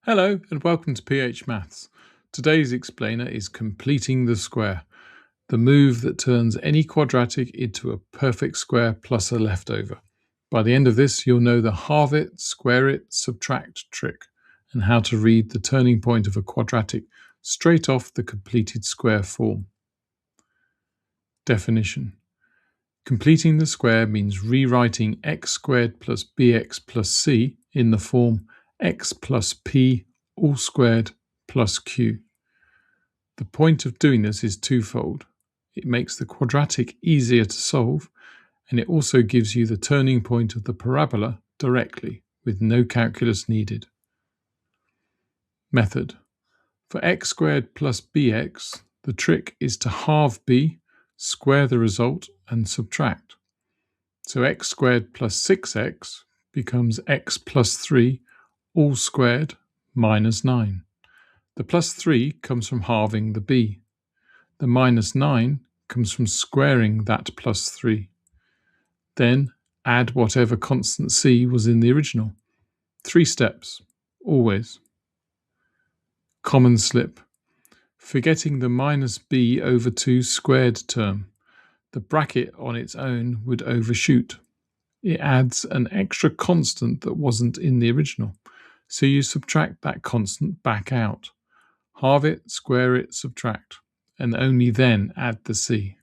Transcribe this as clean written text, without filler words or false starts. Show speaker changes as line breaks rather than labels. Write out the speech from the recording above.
Hello and welcome to PH Maths. Today's explainer is completing the square, the move that turns any quadratic into a perfect square plus a leftover. By the end of this, you'll know the halve it, square it, subtract trick and how to read the turning point of a quadratic straight off the completed square form. Definition. Completing the square means rewriting x squared plus bx plus c in the form x plus p all squared plus q. The point of doing this is twofold. It makes the quadratic easier to solve, and it also gives you the turning point of the parabola directly, with no calculus needed. Method. For x squared plus bx, the trick is to halve b, square the result, and subtract. So x squared plus 6x becomes x plus 3 all squared minus 9. The plus 3 comes from halving the b. The minus 9 comes from squaring that plus 3. Then add whatever constant c was in the original. 3 steps, always. Common slip. Forgetting the minus b over 2 squared term. The bracket on its own would overshoot. It adds an extra constant that wasn't in the original, so you subtract that constant back out. Halve it, square it, subtract, and only then add the c.